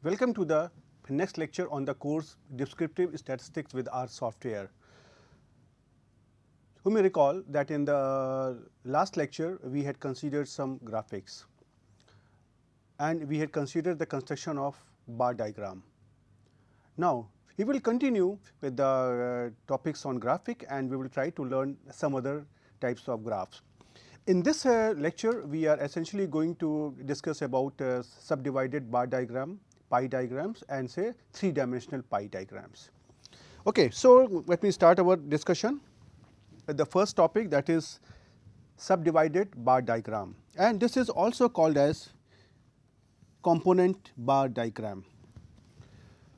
Welcome to the next lecture on the course Descriptive Statistics with R software. You may recall that in the last lecture we had considered some graphics and we had considered the construction of bar diagram. Now, we will continue with the topics on graphic and we will try to learn some other types of graphs. In this lecture, we are essentially going to discuss about subdivided bar diagram, pie diagrams and say 3-dimensional pie diagrams. Okay, so let me start our discussion with the first topic, that is subdivided bar diagram, and this is also called as component bar diagram.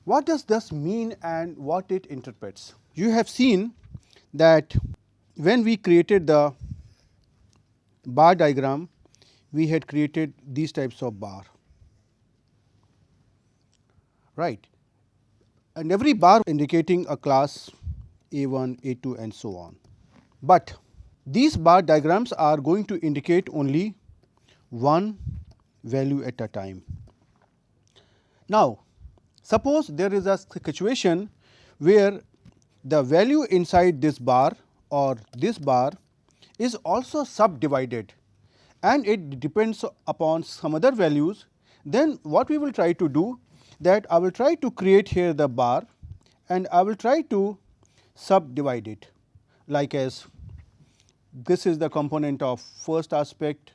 What does this mean and what it interprets? You have seen that when we created the bar diagram, we had created these types of bar, right, and every bar indicating a class A1, A2 and so on. But these bar diagrams are going to indicate only one value at a time. Now, suppose there is a situation where the value inside this bar or this bar is also subdivided and it depends upon some other values, then what we will try to do, that I will try to create here the bar and I will try to subdivide it, like as this is the component of first aspect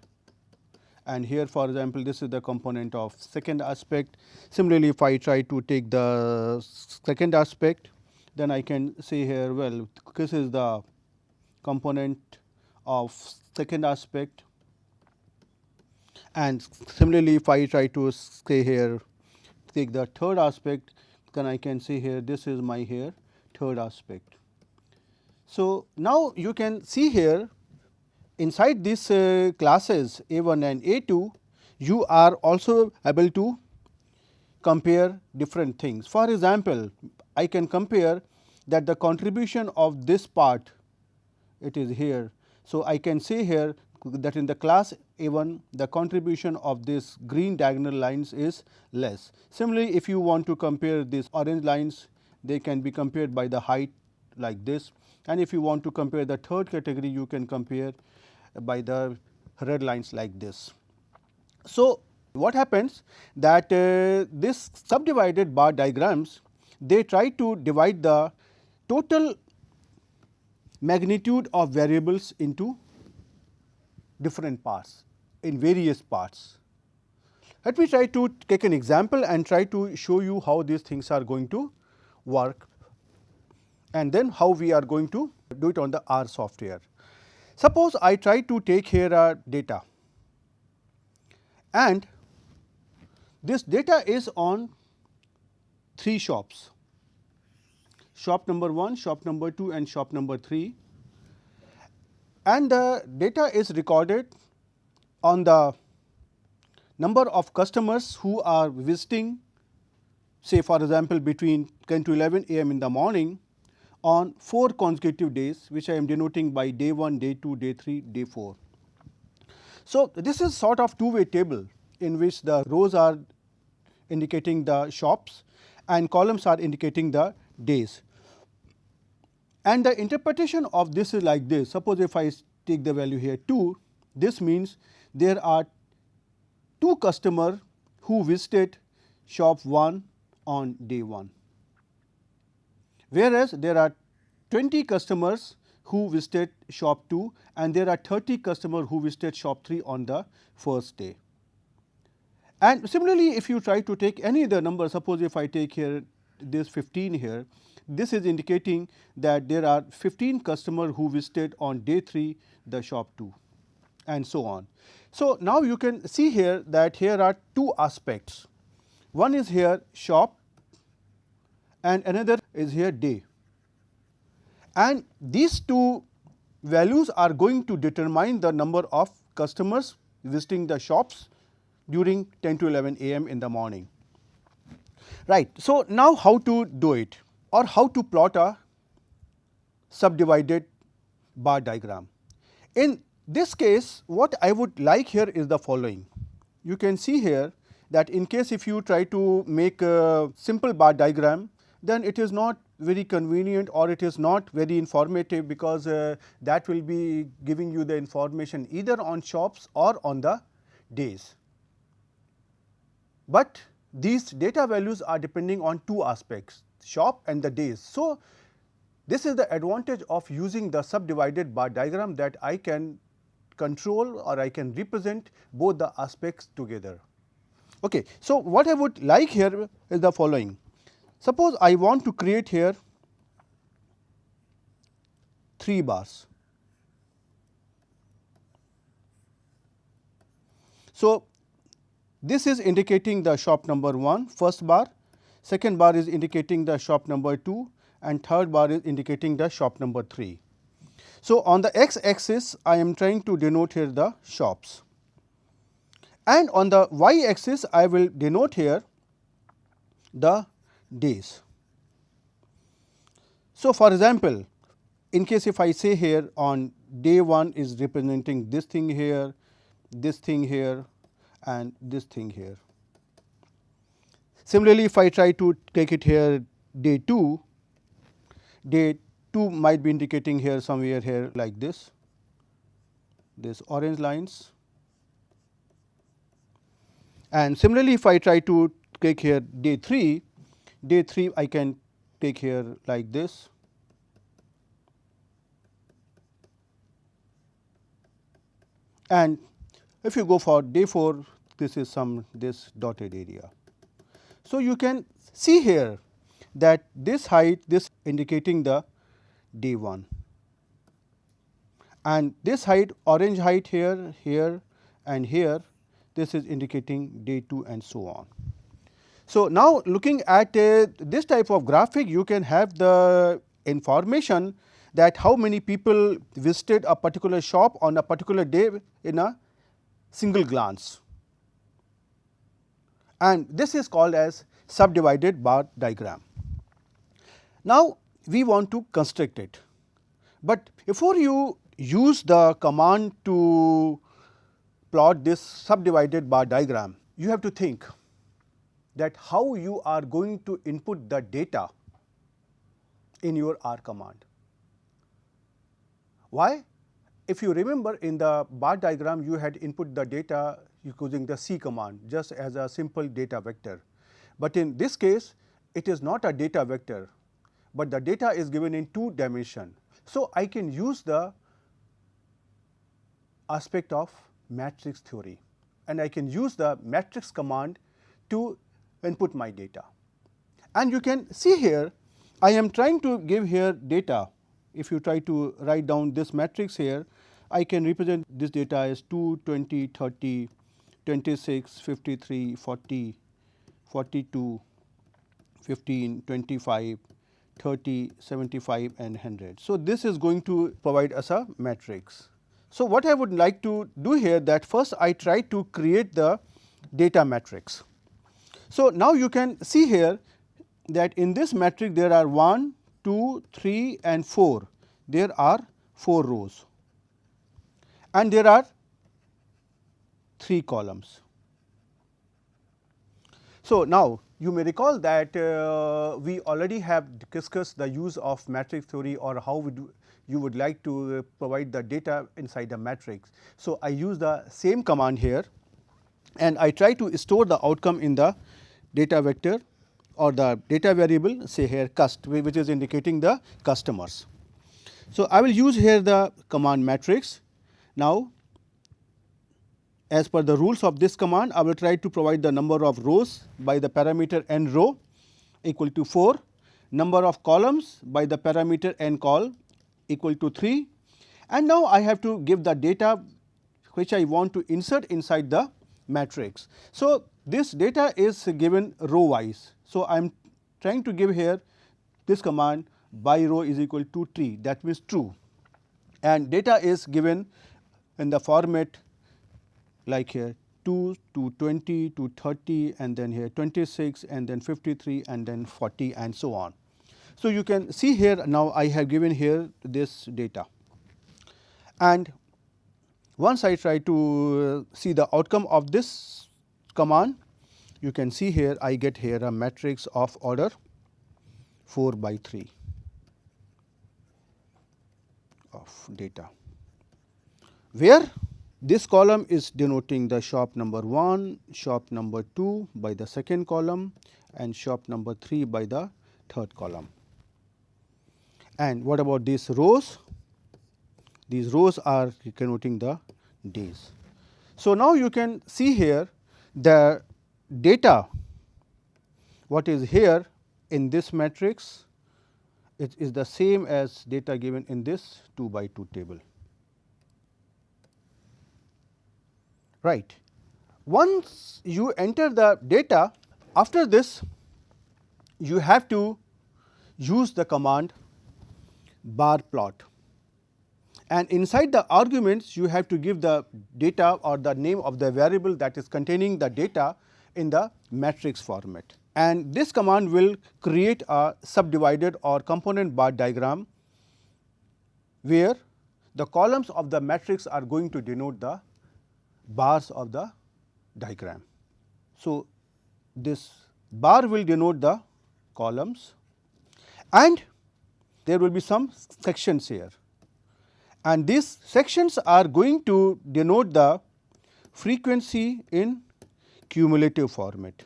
and here for example, this is the component of second aspect. Similarly, if I try to take the second aspect, then I can say here, well, this is the component of second aspect, and similarly if I try to say here take the third aspect, then I can say here this is my here third aspect. So, now you can see here inside these classes A1 and A2, you are also able to compare different things. For example, I can compare that the contribution of this part, it is here. So, I can say here that in the class A1 the contribution of this green diagonal lines is less. Similarly, if you want to compare these orange lines, they can be compared by the height like this, and if you want to compare the third category, you can compare by the red lines like this. So, what happens that this subdivided bar diagrams, they try to divide the total magnitude of variables into different parts, in various parts. Let me try to take an example and try to show you how these things are going to work and then how we are going to do it on the R software. Suppose I try to take here a data and this data is on 3 shops, shop number 1, shop number 2 and shop number 3, and the data is recorded on the number of customers who are visiting, say for example, between 10 to 11 a.m. in the morning on 4 consecutive days, which I am denoting by day 1, day 2, day 3, day 4. So, this is sort of two-way table in which the rows are indicating the shops and columns are indicating the days. And the interpretation of this is like this. Suppose if I take the value here 2, this means there are 2 customers who visited shop 1 on day 1, whereas there are 20 customers who visited shop 2 and there are 30 customers who visited shop 3 on the first day. And similarly, if you try to take any other number, suppose if I take here this 15 here, this is indicating that there are 15 customers who visited on day 3 the shop 2 and so on. So, now you can see here that here are 2 aspects. One is here shop and another is here day, and these 2 values are going to determine the number of customers visiting the shops during 10 to 11 a.m. in the morning. Right. So, now how to do it or how to plot a subdivided bar diagram. In this case, what I would like here is the following. You can see here that in case if you try to make a simple bar diagram, then it is not very convenient or it is not very informative, because that will be giving you the information either on shops or on the days. But these data values are depending on two aspects, shop and the days. So, this is the advantage of using the subdivided bar diagram, that I can control or I can represent both the aspects together. Okay. So, what I would like here is the following. Suppose I want to create here 3 bars. So, this is indicating the shop number 1, first bar, second bar is indicating the shop number 2, and third bar is indicating the shop number 3. So, on the x axis I am trying to denote here the shops, and on the y axis I will denote here the days. So, for example, in case if I say here on day 1 is representing this thing here, and this thing here. Similarly, if I try to take it here day 2 might be indicating here somewhere here like this orange lines, and similarly if I try to take here day 3 I can take here like this, and if you go for day 4 this is this dotted area. So, you can see here that this height, this indicating the day 1, and this height, orange height here, here and here, this is indicating day 2 and so on. So, now looking at this type of graphic, you can have the information that how many people visited a particular shop on a particular day in a single glance, and this is called as subdivided bar diagram. Now, we want to construct it, but before you use the command to plot this subdivided bar diagram, you have to think that how you are going to input the data in your R command. Why? If you remember, in the bar diagram you had input the data using the C command just as a simple data vector, but in this case it is not a data vector, but the data is given in 2 dimension. So, I can use the aspect of matrix theory, and I can use the matrix command to input my data. And you can see here I am trying to give here data. If you try to write down this matrix here, I can represent this data as 2, 20, 30, 26, 53, 40, 42, 15, 25, 30, 75 and 100. So, this is going to provide us a matrix. So, what I would like to do here, that first I try to create the data matrix. So, now you can see here that in this matrix there are 1, 2, 3 and 4, there are 4 rows and there are 3 columns. So, now you may recall that we already have discussed the use of matrix theory, or how you would like to provide the data inside a matrix. So, I use the same command here and I try to store the outcome in the data vector or the data variable, say here cust, which is indicating the customers. So, I will use here the command matrix. Now, as per the rules of this command, I will try to provide the number of rows by the parameter n row equal to 4, number of columns by the parameter n col equal to 3, and now I have to give the data which I want to insert inside the matrix. So, this data is given row wise. So, I am trying to give here this command by row is equal to tree, that means true, and data is given in the format like here 2 to 20 to 30 and then here 26 and then 53 and then 40 and so on. So, you can see here now I have given here this data, and once I try to see the outcome of this command, you can see here I get here a matrix of order 4 by 3 of data, where this column is denoting the shop number 1, shop number 2 by the second column and shop number 3 by the third column. And what about these rows? These rows are connoting the days. So, now you can see here the data what is here in this matrix, it is the same as data given in this 2 by 2 table. Right. Once you enter the data, after this you have to use the command bar plot, and inside the arguments you have to give the data or the name of the variable that is containing the data in the matrix format. And this command will create a subdivided or component bar diagram, where the columns of the matrix are going to denote the bars of the diagram. So, this bar will denote the columns, and there will be some sections here, and these sections are going to denote the frequency in cumulative format.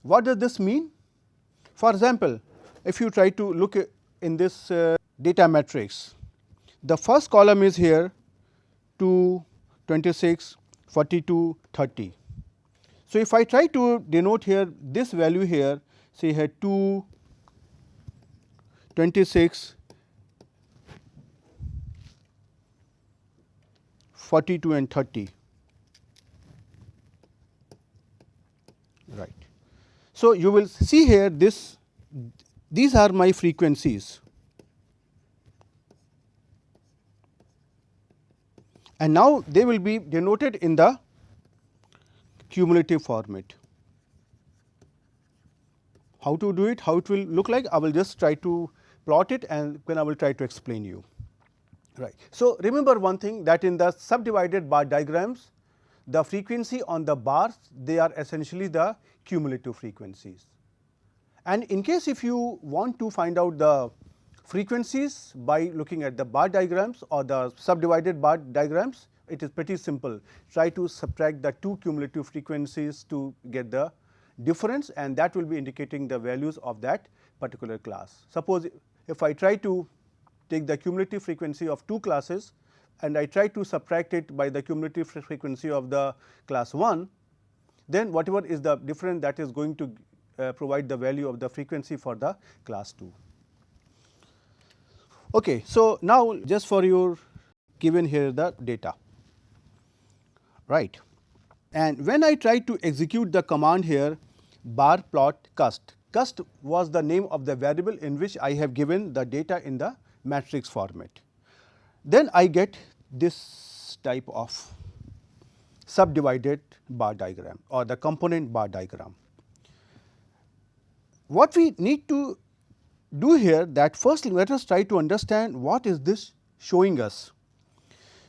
What does this mean? For example, if you try to look in this data matrix, the first column is here 2, 26, 42, 30. So, if I try to denote here this value here, say here 2, 26, 42 and 30, right. So, you will see here these are my frequencies, and now they will be denoted in the cumulative format. How to do it, how it will look like, I will just try to plot it and then I will try to explain you. Right. So, remember one thing, that in the subdivided bar diagrams, the frequency on the bars, they are essentially the cumulative frequencies. And in case if you want to find out the frequencies by looking at the bar diagrams or the subdivided bar diagrams, it is pretty simple. Try to subtract the two cumulative frequencies to get the difference, and that will be indicating the values of that particular class. Suppose if I try to take the cumulative frequency of two classes and I try to subtract it by the cumulative frequency of the class 1, then whatever is the difference, that is going to provide the value of the frequency for the class 2. Okay. So, now just for your given here the data, right, and when I try to execute the command here bar plot cust, cust was the name of the variable in which I have given the data in the matrix format, then I get this type of subdivided bar diagram or the component bar diagram. What we need to do here, that first let us try to understand what is this showing us.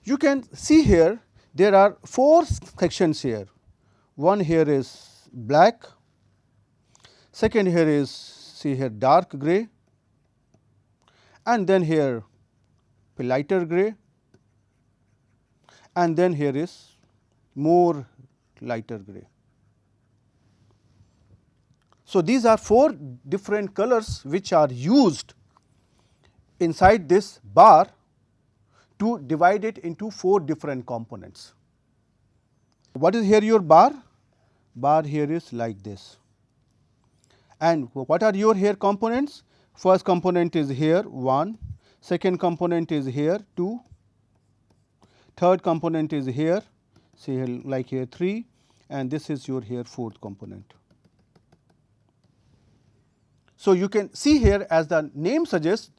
You can see here there are 4 sections here. One here is black, second here is see here dark gray, and then here lighter gray, and then here is more lighter gray. So, these are 4 different colors which are used inside this bar to divide it into 4 different components. What is here your bar? Bar here is like this. And what are your here components? First component is here 1, second component is here 2, third component is here, say here like here 3, and this is your here 4th component. So, you can see here, as the name suggests,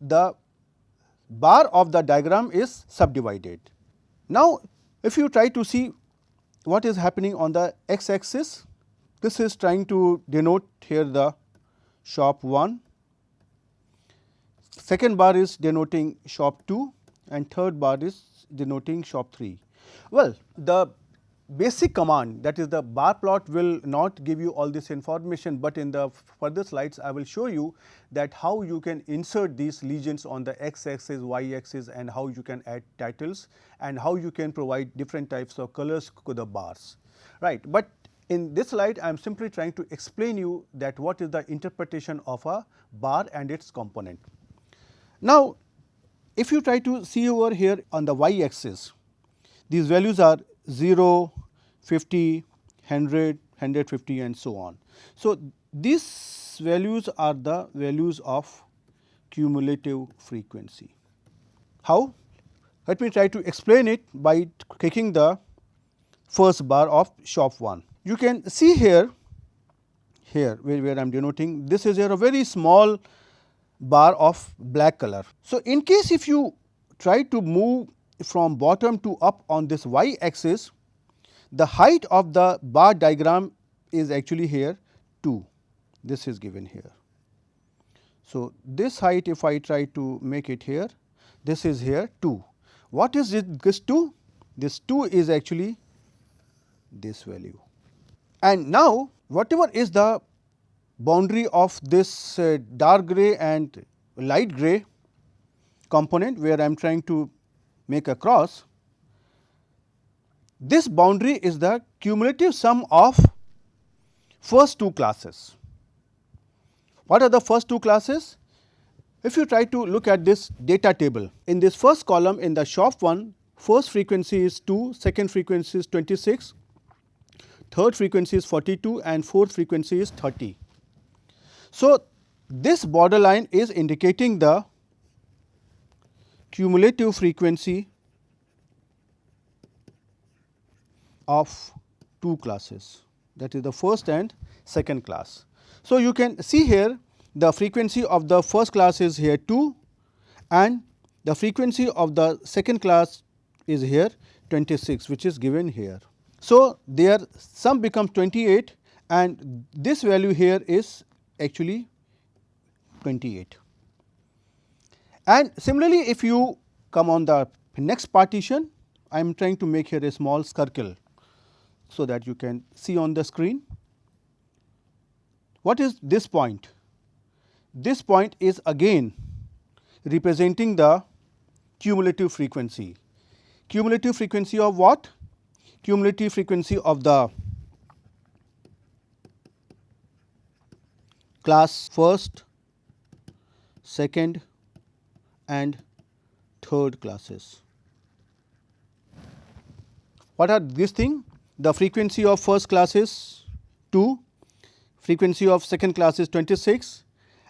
the bar of the diagram is subdivided. Now, if you try to see what is happening on the x axis, this is trying to denote here the shop 1, second bar is denoting shop 2 and third bar is denoting shop 3. Well, the basic command, that is the bar plot, will not give you all this information, but in the further slides I will show you that how you can insert these legends on the x axis, y axis, and how you can add titles and how you can provide different types of colors to the bars, right. But in this slide I am simply trying to explain you that what is the interpretation of a bar and its component. Now, if you try to see over here on the y axis, these values are 0, 50, 100, 150 and so on. So, these values are the values of cumulative frequency. How? Let me try to explain it by taking the first bar of shop 1. You can see here where I am denoting, this is here a very small bar of black color. So, in case if you try to move from bottom to up on this y axis, the height of the bar diagram is actually here 2, this is given here. So, this height, if I try to make it here, this is here 2. What is it, this 2? This 2 is actually this value. And now, whatever is the boundary of this dark gray and light gray component where I am trying to make a cross, this boundary is the cumulative sum of first two classes. What are the first two classes? If you try to look at this data table, in this first column in the shop 1, first frequency is 2, second frequency is 26, third frequency is 42 and fourth frequency is 30. So, this borderline is indicating the cumulative frequency of two classes, that is the first and second class. So, you can see here the frequency of the first class is here 2 and the frequency of the second class is here 26, which is given here. So, their sum becomes 28 and this value here is actually 28. And similarly, if you come on the next partition, I am trying to make here a small circle, so that you can see on the screen. What is this point? This point is again representing the cumulative frequency. Cumulative frequency of what? Cumulative frequency of the class first, second and third classes. What are these things? The frequency of first class is 2, frequency of second class is 26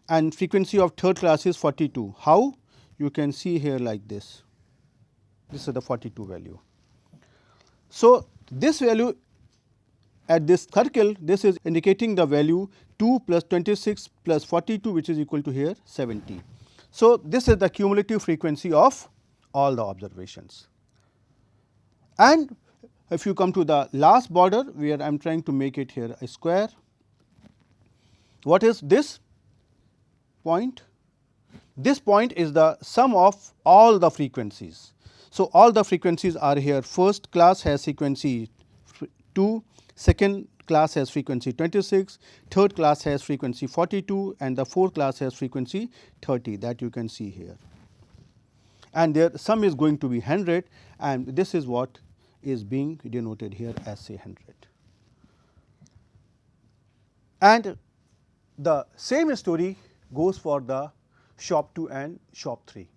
and frequency of third class is 42. How? You can see here like this. This is the 42 value. So, this value at this circle, this is indicating the value 2 plus 26 plus 42, which is equal to here 70. So, this is the cumulative frequency of all the observations. And if you come to the last border where I am trying to make it here a square, what is this point? This point is the sum of all the frequencies. So, all the frequencies are here. First class has frequency 2, second class has frequency 26, third class has frequency 42 and the fourth class has frequency 30, that you can see here. And their sum is going to be 100 and this is what is being denoted here as say 100. And the same story goes for the shop 2 and shop 3.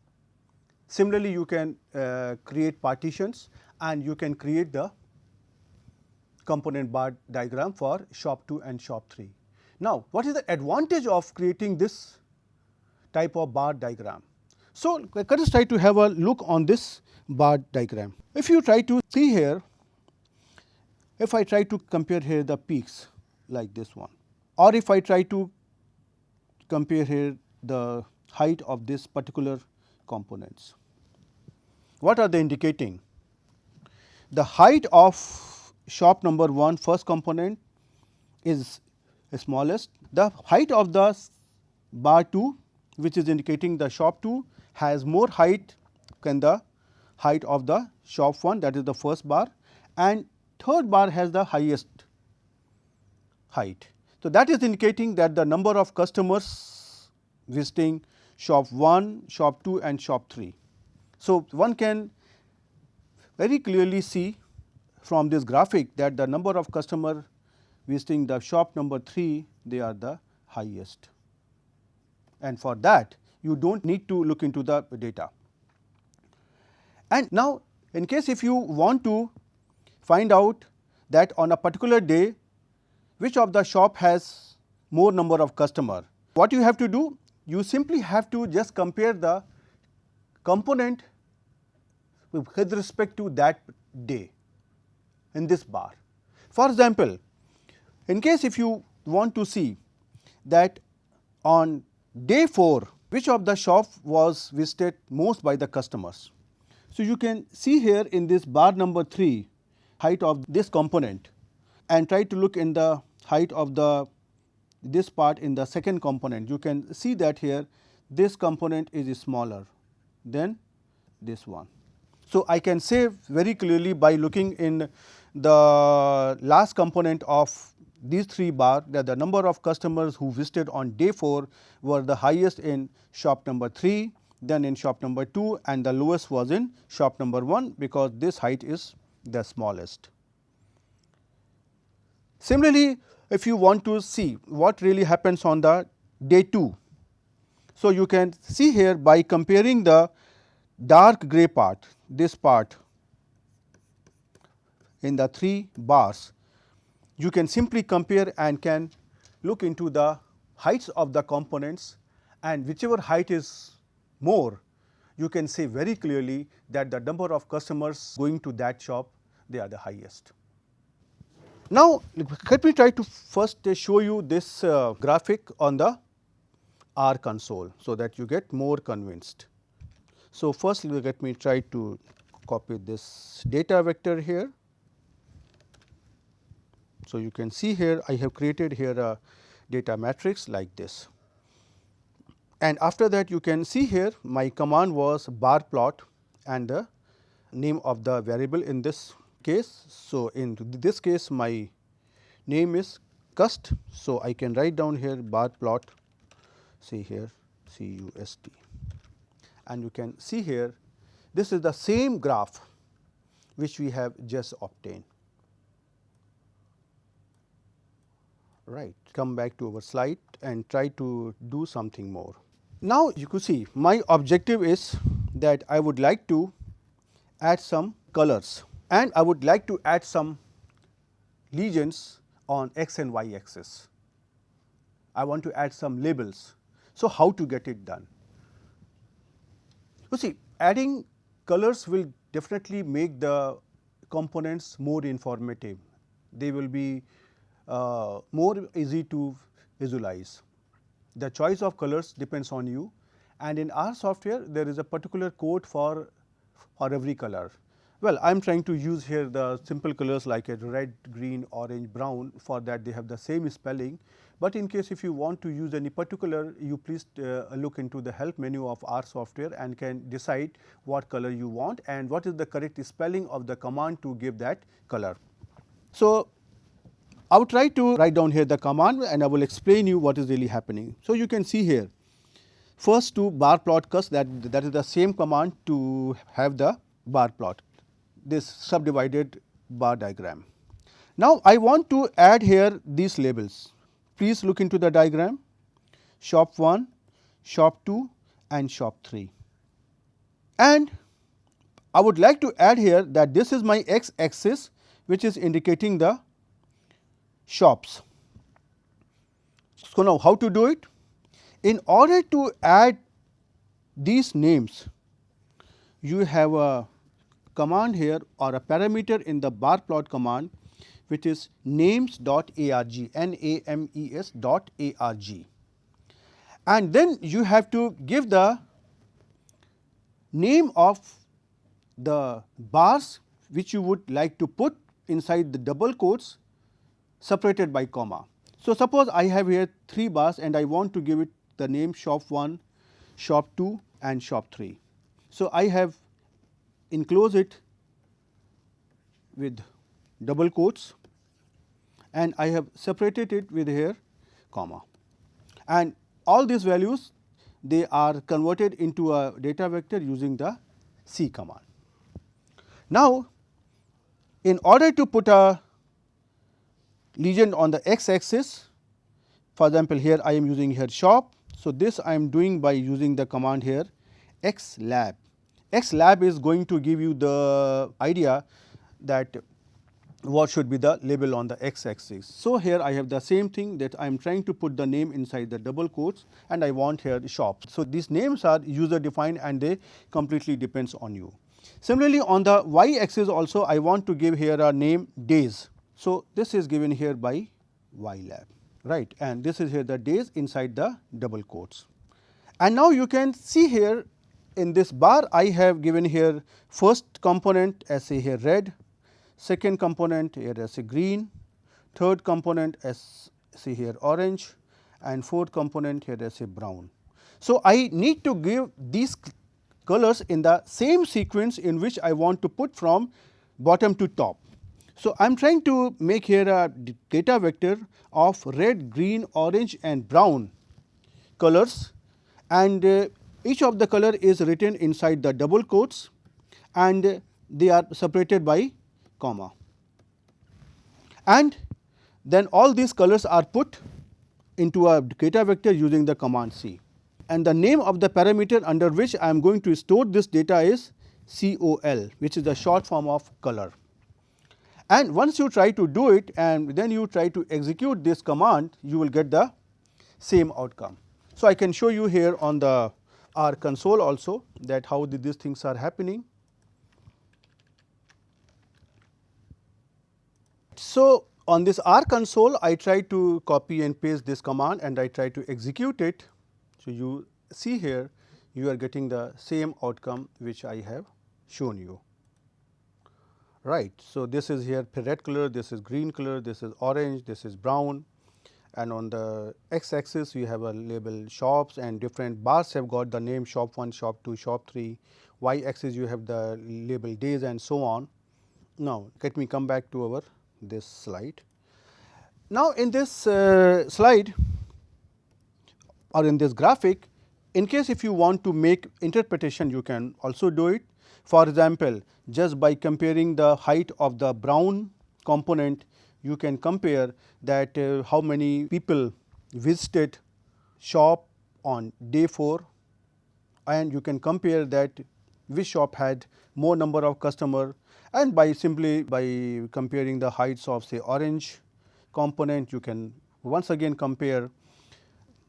Similarly, you can create partitions and you can create the component bar diagram for shop 2 and shop 3. Now, what is the advantage of creating this type of bar diagram? So, let us try to have a look on this bar diagram. If you try to see here, if I try to compare here the peaks like this one, or if I try to compare here the height of this particular components. What are they indicating? The height of shop number 1 first component is smallest. The height of the bar 2, which is indicating the shop 2, has more height than the height of the shop 1, that is the first bar, and third bar has the highest height. So, that is indicating that the number of customers visiting shop 1, shop 2 and shop 3. So, one can very clearly see from this graphic that the number of customer visiting the shop number 3, they are the highest, and for that you do not need to look into the data. And now, in case if you want to find out that on a particular day which of the shop has more number of customer, what you have to do? You simply have to just compare the component with respect to that day in this bar. For example, in case if you want to see that on day 4 which of the shop was visited most by the customers. So, you can see here in this bar number 3 height of this component and try to look in the height of this part in the second component. You can see that here this component is smaller than this one. So, I can say very clearly by looking in the last component of these 3 bar that the number of customers who visited on day 4 were the highest in shop number 3, then in shop number 2 and the lowest was in shop number 1, because this height is the smallest. Similarly, if you want to see what really happens on the day 2. So, you can see here by comparing the dark gray part, this part in the 3 bars, you can simply compare and can look into the heights of the components, and whichever height is more, you can say very clearly that the number of customers going to that shop, they are the highest. Now, let me try to first show you this graphic on the R console, so that you get more convinced. So, first let me try to copy this data vector here. So, you can see here I have created here a data matrix like this, and after that you can see here my command was bar plot and the name of the variable in this case. So, in this case my name is cust. So, I can write down here bar plot, see here CUST, and you can see here this is the same graph which we have just obtained. Right. Come back to our slide and try to do something more. Now, you could see my objective is that I would like to add some colors and I would like to add some legends on x and y axis. I want to add some labels. So, how to get it done? You see, adding colors will definitely make the components more informative. They will be more easy to visualize. The choice of colors depends on you, and in our software there is a particular code for every color. Well, I am trying to use here the simple colors like a red, green, orange, brown. For that they have the same spelling, but in case if you want to use any particular, you please look into the help menu of our software and can decide what color you want and what is the correct spelling of the command to give that color. So, I will try to write down here the command and I will explain you what is really happening. So, you can see here first to bar plot cust, that is the same command to have the bar plot, this subdivided bar diagram. Now, I want to add here these labels. Please look into the diagram, shop 1, shop 2 and shop 3. And I would like to add here that this is my x axis which is indicating the shops. So, now how to do it? In order to add these names, you have a command here or a parameter in the bar plot command which is names.arg, names.arg, and then you have to give the name of the bars which you would like to put inside the double quotes separated by comma. So, suppose I have here 3 bars and I want to give it the name shop 1, shop 2 and shop 3. So, I have enclosed it with double quotes and I have separated it with here comma, and all these values they are converted into a data vector using the C command. Now, in order to put a legend on the x axis, for example, here I am using here shop. So, this I am doing by using the command here xlab. Xlab is going to give you the idea that what should be the label on the x axis. So, here I have the same thing, that I am trying to put the name inside the double quotes and I want here shop. So, these names are user defined and they completely depends on you. Similarly, on the y axis also I want to give here a name days. So, this is given here by ylab, right, and this is here the days inside the double quotes. And now, you can see here in this bar I have given here first component as say here red, second component here as a green, third component as say here orange and fourth component here as a brown. So, I need to give these colors in the same sequence in which I want to put from bottom to top. So, I am trying to make here a data vector of red, green, orange and brown colors, and each of the color is written inside the double quotes and they are separated by comma, and then all these colors are put into a data vector using the command C, and the name of the parameter under which I am going to store this data is COL, which is the short form of color. And once you try to do it and then you try to execute this command, you will get the same outcome. So, I can show you here on the R console also that how these things are happening. So, on this R console I try to copy and paste this command and I try to execute it. So, you see here you are getting the same outcome which I have shown you, right. So, this is here red color, this is green color, this is orange, this is brown, and on the x axis we have a label shops and different bars have got the name shop 1, shop 2, shop 3, y axis you have the label days and so on. Now, let me come back to our this slide. Now, in this slide or in this graphic, in case if you want to make interpretation you can also do it. For example, just by comparing the height of the brown component, you can compare that how many people visited shop on day 4, and you can compare that which shop had more number of customer, and by simply by comparing the heights of say orange component, you can once again compare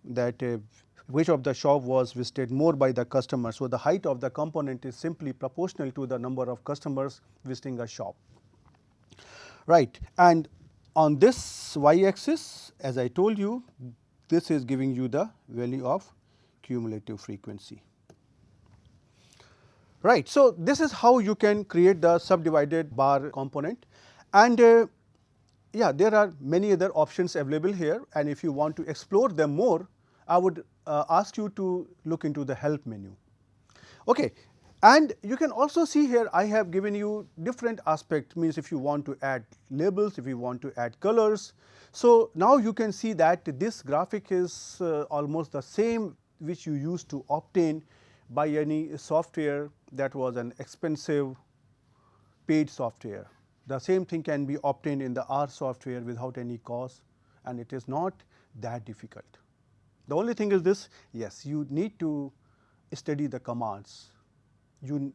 that which of the shop was visited more by the customer. So, the height of the component is simply proportional to the number of customers visiting a shop, right. And on this y axis, as I told you, this is giving you the value of cumulative frequency, right. So, this is how you can create the subdivided bar component, and yeah, there are many other options available here, and if you want to explore them more, I would ask you to look into the help menu. Okay. And you can also see here I have given you different aspects, means if you want to add labels, if you want to add colors. So, now you can see that this graphic is almost the same which you used to obtain by any software that was an expensive paid software. The same thing can be obtained in the R software without any cost, and it is not that difficult. The only thing is this, yes, you need to study the commands,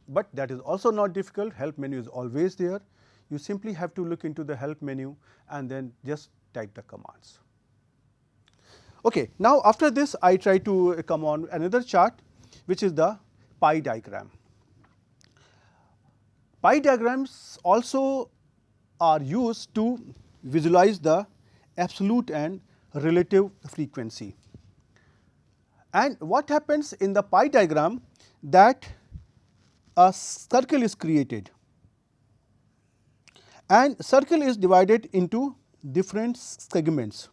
but that is also not difficult. Help menu is always there. You simply have to look into the help menu and then just type the commands. Okay. Now, after this I try to come on another chart which is the pie diagram. Pie diagrams also are used to visualize the absolute and relative frequency. And what happens in the pie diagram, that a circle is created, and circle is divided into different segments,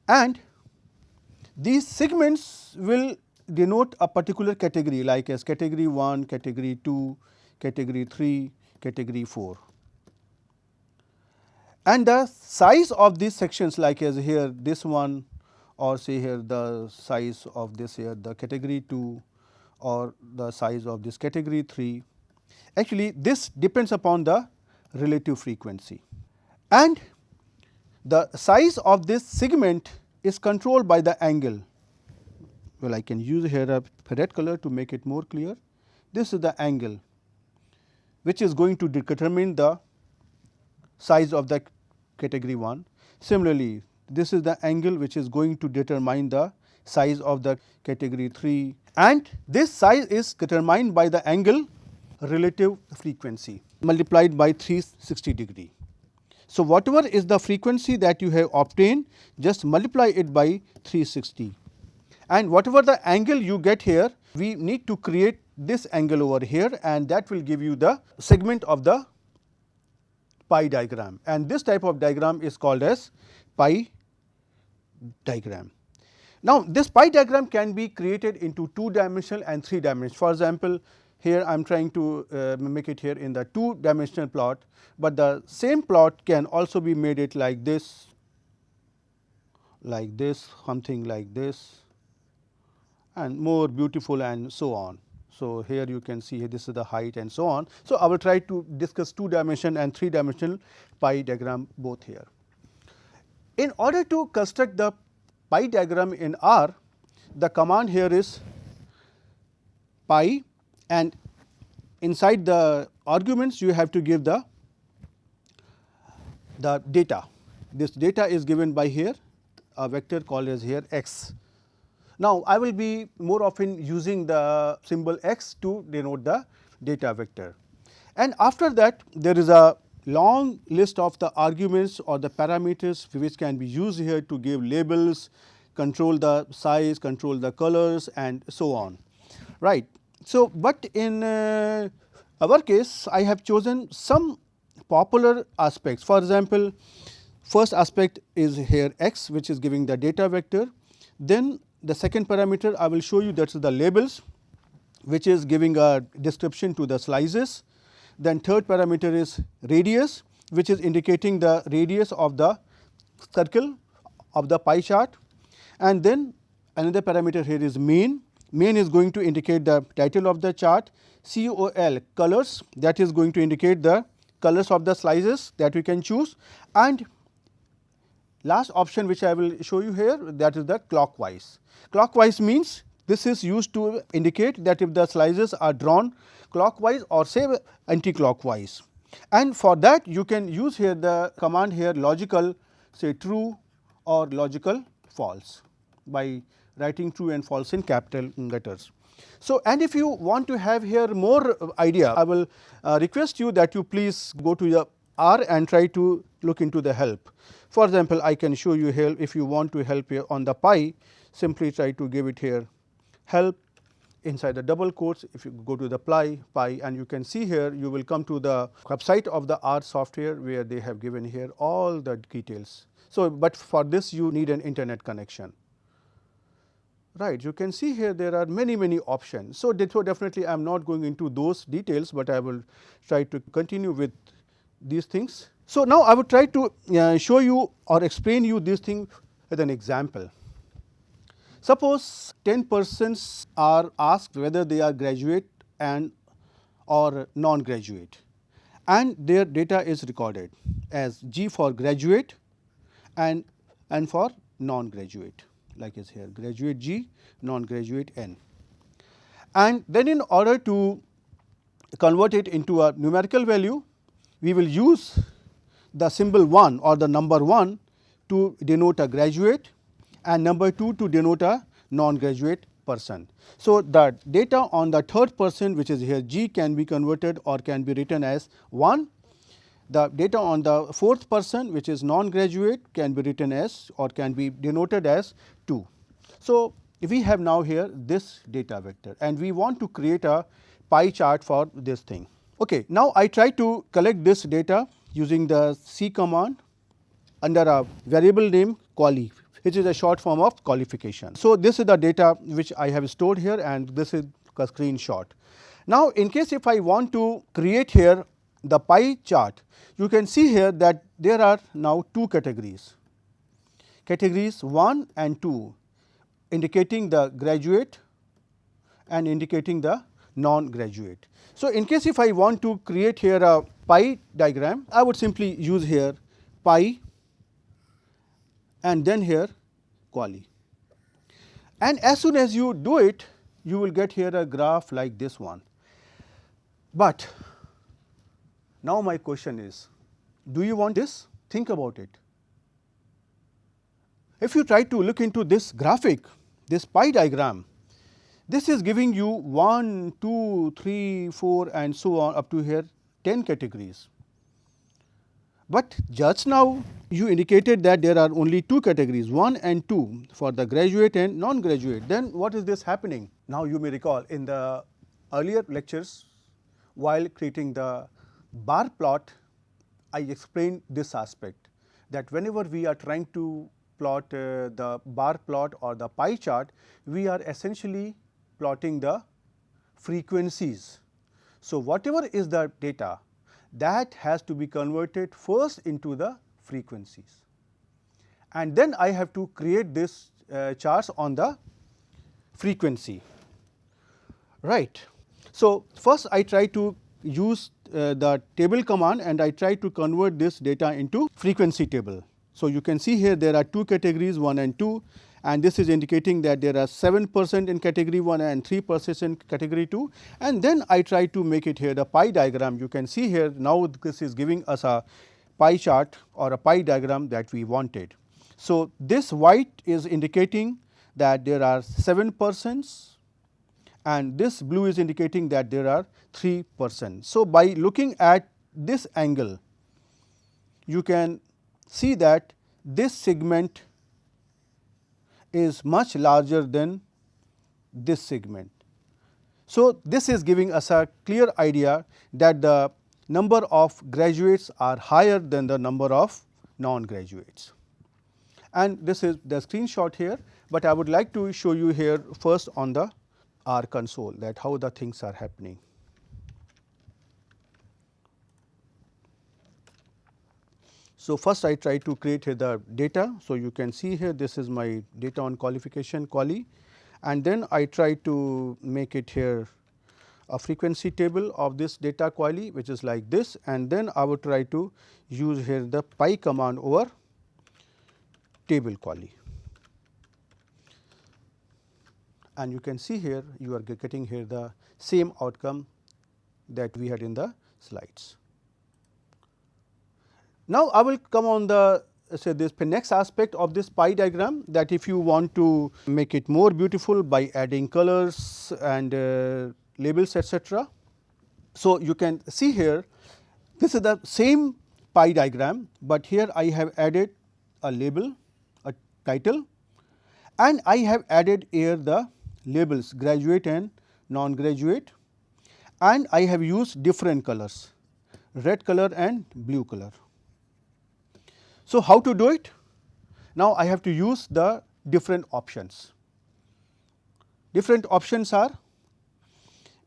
and these segments will denote a particular category like as category 1, category 2, category 3, category 4. And the size of these sections like as here this one, or say here the size of this here the category 2, or the size of this category 3, actually this depends upon the relative frequency. And the size of this segment is controlled by the angle. Well, I can use here a red color to make it more clear. This is the angle which is going to determine the size of the category 1. Similarly, this is the angle which is going to determine the size of the category 3, and this size is determined by the angle relative frequency multiplied by 360 degree. So, whatever is the frequency that you have obtained, just multiply it by 360, and whatever the angle you get here, we need to create this angle over here, and that will give you the segment of the pie diagram, and this type of diagram is called as pie diagram. Now, this pie diagram can be created into 2-dimensional and 3-dimensional. For example, here I am trying to make it here in the 2-dimensional plot, but the same plot can also be made it like this, something like this, and more beautiful and so on. So, here you can see this is the height and so on. So, I will try to discuss 2-dimensional and 3-dimensional pie diagram both here. In order to construct the pie diagram in R, the command here is pie, and inside the arguments you have to give the data. This data is given by here a vector called as here x. Now, I will be more often using the symbol x to denote the data vector, and after that there is a long list of the arguments or the parameters which can be used here to give labels, control the size, control the colors and so on, right. So, but in our case I have chosen some popular aspects. For example, first aspect is here x, which is giving the data vector. Then the second parameter I will show you, that is the labels, which is giving a description to the slices. Then third parameter is radius, which is indicating the radius of the circle of the pie chart, and then another parameter here is mean. Mean is going to indicate the title of the chart. COL, colors, that is going to indicate the colors of the slices that we can choose, and last option which I will show you here, that is the clockwise. Clockwise means this is used to indicate that if the slices are drawn clockwise or say anti-clockwise, and for that you can use here the command here logical, say true or logical false, by writing true and false in capital letters. So, and if you want to have here more idea, I will request you that you please go to your R and try to look into the help. For example, I can show you here, if you want to help here on the pie, simply try to give it here help inside the double quotes. If you go to the pie and you can see here, you will come to the website of the R software where they have given here all the details. So, but for this you need an internet connection. Right, you can see here there are many options. So, definitely I am not going into those details, but I will try to continue with these things. So, now I will try to show you or explain you this thing with an example. Suppose 10 persons are asked whether they are graduate and or non-graduate, and their data is recorded as G for graduate and for non-graduate, like is here graduate G, non-graduate N. And then in order to convert it into a numerical value, we will use the symbol 1 or the number 1 to denote a graduate and number 2 to denote a non-graduate person. So, the data on the third person, which is here G, can be converted or can be written as 1. The data on the fourth person, which is non-graduate, can be written as or can be denoted as 2. So, we have now here this data vector and we want to create a pie chart for this thing. Okay, now I try to collect this data using the C command under a variable name quali, which is a short form of qualification. So, this is the data which I have stored here, and this is a screenshot. Now, in case if I want to create here the pie chart, you can see here that there are now two categories, categories 1 and 2 indicating the graduate and indicating the non-graduate. So, in case if I want to create here a pie diagram, I would simply use here pie and then here quali. And as soon as you do it, you will get here a graph like this one. But now my question is, do you want this? Think about it. If you try to look into this graphic, this pie diagram, this is giving you 1, 2, 3, 4 and so on up to here 10 categories. But just now you indicated that there are only two categories 1 and 2 for the graduate and non-graduate. Then what is this happening? Now you may recall in the earlier lectures, while creating the bar plot, I explained this aspect, that whenever we are trying to plot the bar plot or the pie chart, we are essentially plotting the frequencies. So, whatever is the data, that has to be converted first into the frequencies, and then I have to create this charts on the frequency, right. So, first I try to use the table command and I try to convert this data into frequency table. So, you can see here there are two categories 1 and 2, and this is indicating that there are 7% in category 1 and 3% in category 2, and then I try to make it here the pie diagram. You can see here now this is giving us a pie chart or a pie diagram that we wanted. So, this white is indicating that there are 7% and this blue is indicating that there are 3%. So, by looking at this angle, you can see that this segment is much larger than this segment. So, this is giving us a clear idea that the number of graduates are higher than the number of non-graduates. And this is the screenshot here, but I would like to show you here first on the R console that how the things are happening. So, first I try to create here the data. So, you can see here this is my data on qualification quali, and then I try to make it here a frequency table of this data quali, which is like this, and then I would try to use here the pie command over table quali. And you can see here you are getting here the same outcome that we had in the slides. Now, I will come on the say this next aspect of this pie diagram, that if you want to make it more beautiful by adding colors and labels etc. So, you can see here this is the same pie diagram, but here I have added a label, a title, and I have added here the labels graduate and non-graduate, and I have used different colors, red color and blue color. So, how to do it? Now, I have to use the different options. Different options are,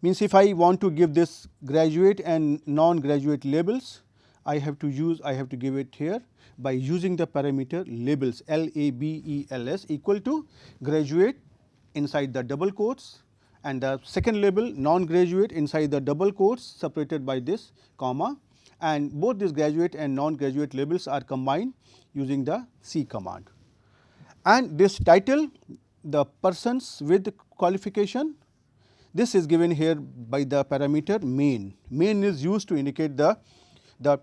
means if I want to give this graduate and non-graduate labels, I have to give it here by using the parameter labels labels equal to graduate inside the double quotes and the second label non-graduate inside the double quotes separated by this comma, and both these graduate and non-graduate labels are combined using the C command. And this title, the persons with qualification, this is given here by the parameter main. Main is used to indicate the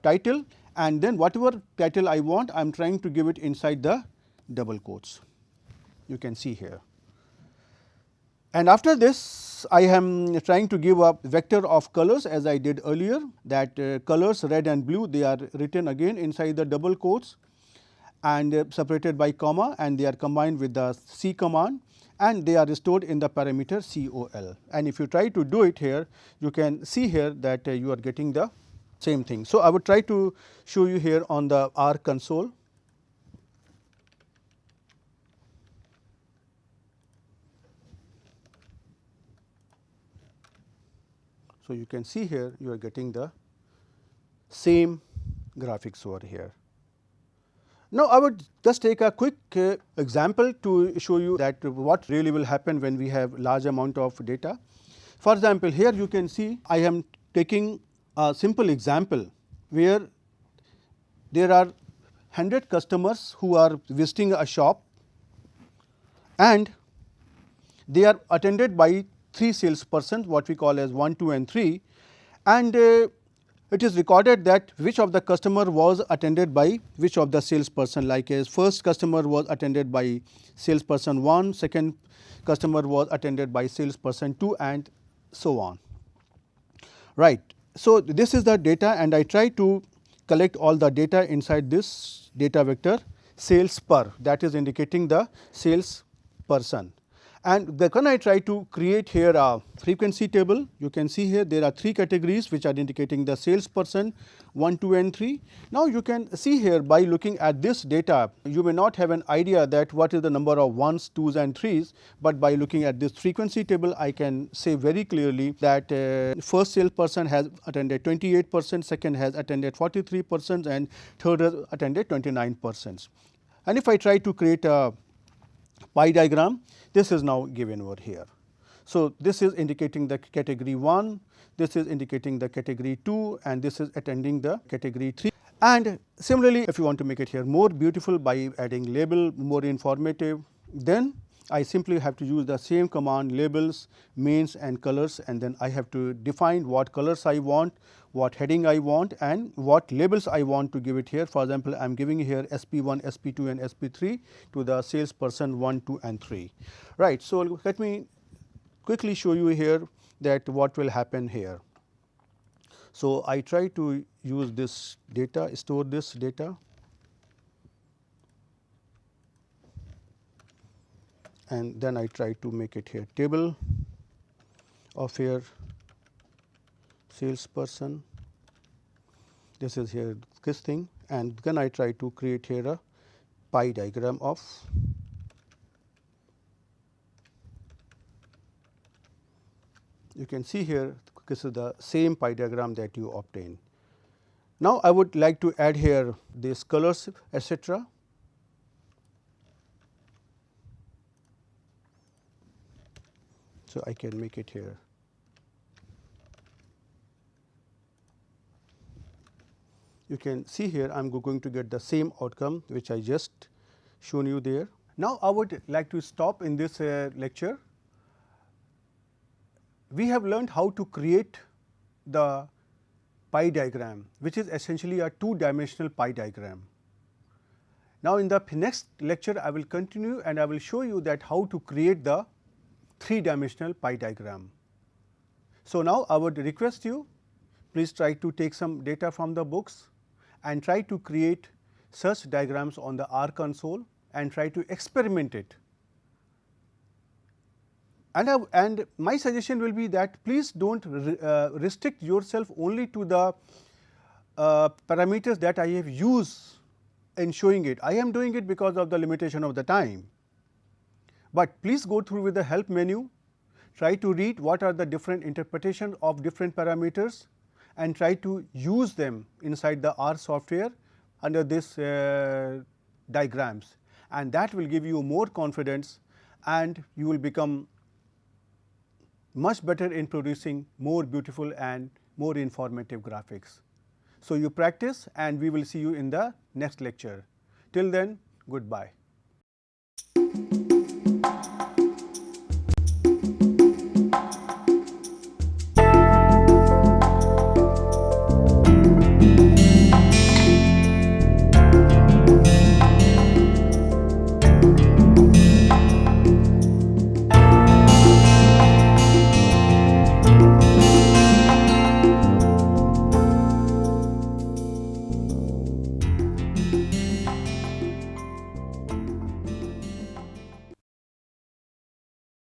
title, and then whatever title I want, I am trying to give it inside the double quotes. You can see here. And after this, I am trying to give a vector of colors as I did earlier, that colors red and blue, they are written again inside the double quotes, and separated by comma, and they are combined with the C command, and they are stored in the parameter COL. And if you try to do it here, you can see here that you are getting the same thing. So, I would try to show you here on the R console. So, you can see here you are getting the same graphics over here. Now, I would just take a quick example to show you that what really will happen when we have large amount of data. For example, here you can see I am taking a simple example where there are 100 customers who are visiting a shop, and they are attended by 3 salespersons, what we call as 1, 2 and 3, and it is recorded that which of the customer was attended by which of the salesperson, like as first customer was attended by salesperson 1, second customer was attended by salesperson 2 and so on. Right. So, this is the data, and I try to collect all the data inside this data vector sales per, that is indicating the sales person. And when I try to create here a frequency table, you can see here there are 3 categories which are indicating the salesperson 1, 2 and 3. Now, you can see here by looking at this data, you may not have an idea that what is the number of 1s, 2s and 3s, but by looking at this frequency table, I can say very clearly that first salesperson has attended 28%, second has attended 43% and third has attended 29%. And if I try to create a pie diagram, this is now given over here. So, this is indicating the category 1, this is indicating the category 2 and this is attending the category 3. And similarly, if you want to make it here more beautiful by adding label, more informative, then I simply have to use the same command labels, mains and colors, and then I have to define what colors I want, what heading I want and what labels I want to give it here. For example, I am giving here SP1, SP2 and SP3 to the salesperson 1, 2 and 3. Right. So, let me quickly show you here that what will happen here. So, I try to use this data, store this data, and then I try to make it here table of here salesperson, this is here this thing, and then I try to create here a pie diagram of you can see here this is the same pie diagram that you obtain. Now, I would like to add here these colors etc. So, I can make it here. You can see here I am going to get the same outcome which I just shown you there. Now, I would like to stop in this lecture. We have learned how to create the pie diagram, which is essentially a 2-dimensional pie diagram. Now, in the next lecture I will continue and I will show you that how to create the 3-dimensional pie diagram. So, now I would request you, please try to take some data from the books and try to create such diagrams on the R console and try to experiment it. And my suggestion will be that please do not restrict yourself only to the parameters that I have used in showing it. I am doing it because of the limitation of the time, but please go through with the help menu, try to read what are the different interpretations of different parameters and try to use them inside the R software under this diagrams, and that will give you more confidence and you will become much better in producing more beautiful and more informative graphics. So, you practice and we will see you in the next lecture. Till then, goodbye.